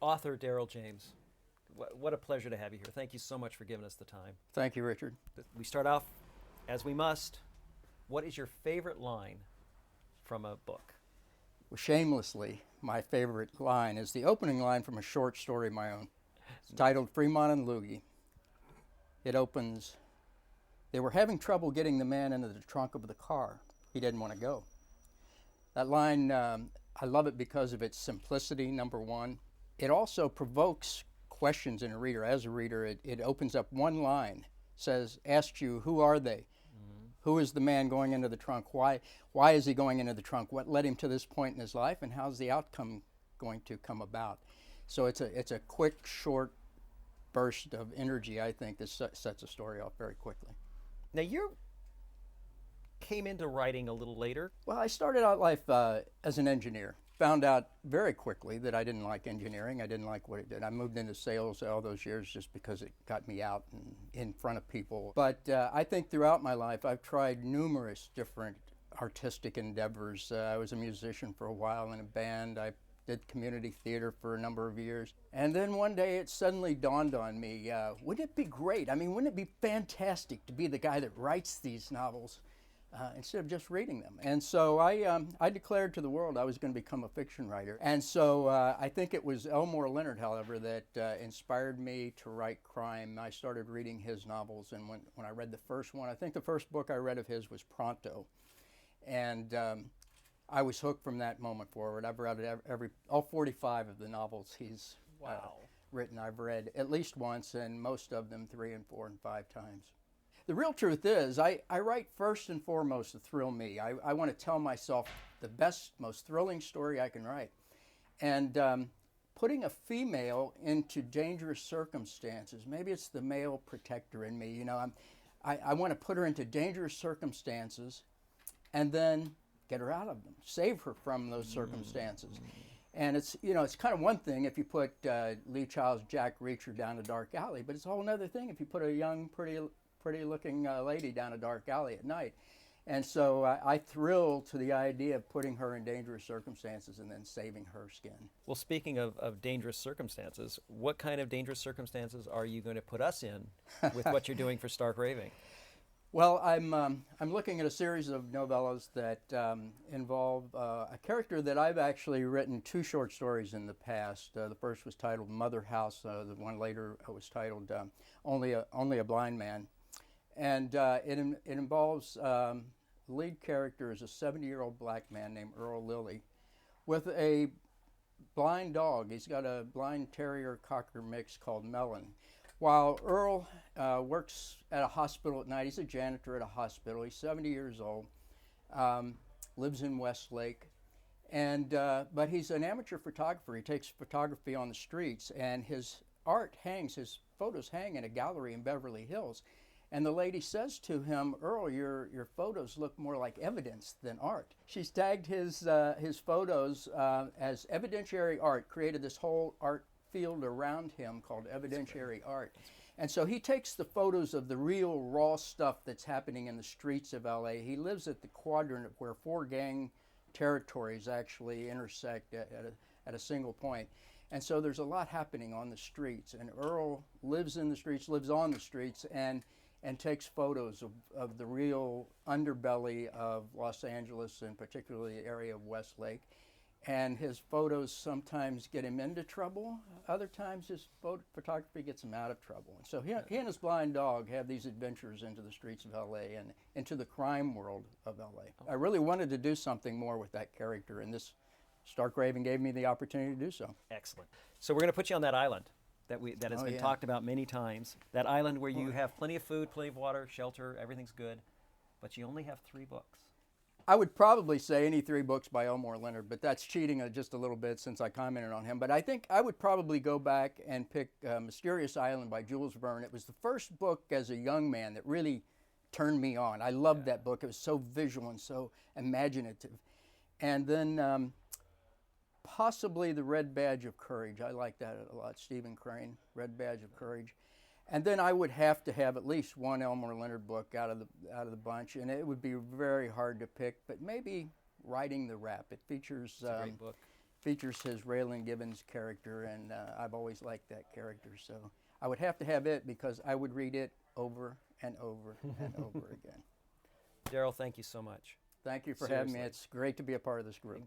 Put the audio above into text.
Author Darrell James, what a pleasure to have you here. Thank you so much for giving us the time. Thank you, Richard. We start off, as we must, what is your favorite line from a book? Well, shamelessly, my favorite line is the opening line from a short story of my own. It's titled Fremont and Loogie. It opens, "They were having trouble getting the man into the trunk of the car. He didn't want to go." That line, I love it because of its simplicity, number one. It also provokes questions in a reader. As a reader, it opens up one line, asks you, who are they? Mm-hmm. Who is the man going into the trunk? Why is he going into the trunk? What led him to this point in his life, and how's the outcome going to come about? So it's a quick, short burst of energy, I think, that sets a story off very quickly. Now, you came into writing a little later. Well, I started out life as an engineer. Found out very quickly that I didn't like engineering. I didn't like what it did. I moved into sales all those years just because it got me out and in front of people. But I think throughout my life, I've tried numerous different artistic endeavors. I was a musician for a while in a band. I did community theater for a number of years. And then one day it suddenly dawned on me, wouldn't it be great? I mean, wouldn't it be fantastic to be the guy that writes these novels instead of just reading them? And so I declared to the world I was going to become a fiction writer. And so I think it was Elmore Leonard, however, that inspired me to write crime. I started reading his novels, and when I read the first one, I think the first book I read of his was Pronto. And I was hooked from that moment forward. I've read all 45 of the novels he's written. I've read at least once, and most of them 3 and 4 and 5 times. The real truth is, I write first and foremost to thrill me. I want to tell myself the best, most thrilling story I can write. And putting a female into dangerous circumstances, maybe it's the male protector in me, you know, I want to put her into dangerous circumstances and then get her out of them, save her from those circumstances. And it's kind of one thing if you put Lee Child's Jack Reacher down a dark alley, but it's a whole other thing if you put a young, pretty-looking lady down a dark alley at night. And so I thrill to the idea of putting her in dangerous circumstances and then saving her skin. Well, speaking of dangerous circumstances, what kind of dangerous circumstances are you going to put us in with what you're doing for Stark Raving? Well, I'm looking at a series of novellas that involve a character that I've actually written 2 short stories in the past. The first was titled Mother House. The one later was titled Only a Blind Man. And it involves the lead character is a 70-year-old black man named Earl Lilly with a blind dog. He's got a blind terrier cocker mix called Melon. While Earl works at a hospital at night, he's a janitor at a hospital. He's 70 years old, lives in Westlake, but he's an amateur photographer. He takes photography on the streets, and his photos hang in a gallery in Beverly Hills. And the lady says to him, "Earl, your photos look more like evidence than art." She's tagged his photos as evidentiary art, created this whole art field around him called evidentiary art. And so he takes the photos of the real raw stuff that's happening in the streets of LA. He lives at the quadrant where 4 gang territories actually intersect at a single point. And so there's a lot happening on the streets, and Earl lives in the streets, lives on the streets, and takes photos of the real underbelly of Los Angeles, and particularly the area of Westlake. And his photos sometimes get him into trouble. Other times his photography gets him out of trouble. And so he and his blind dog have these adventures into the streets of LA and into the crime world of LA. I really wanted to do something more with that character, and this Stark Raving gave me the opportunity to do so. Excellent. So we're going to put you on that island that has been talked about many times. That island where you have plenty of food, plenty of water, shelter, everything's good, but you only have 3 books. I would probably say any 3 books by Elmore Leonard, but that's cheating just a little bit since I commented on him. But I think I would probably go back and pick Mysterious Island by Jules Verne. It was the first book as a young man that really turned me on. I loved that book. It was so visual and so imaginative. And then possibly The Red Badge of Courage. I like that a lot. Stephen Crane, Red Badge of Courage. And then I would have to have at least one Elmore Leonard book out of the bunch, and it would be very hard to pick. But maybe Riding the Rap. It features It's a great book. features his Raylan Gibbons character, and I've always liked that character. So I would have to have it because I would read it over and over and over again. Darrell, thank you so much. Thank you for having me. Seriously. It's great to be a part of this group.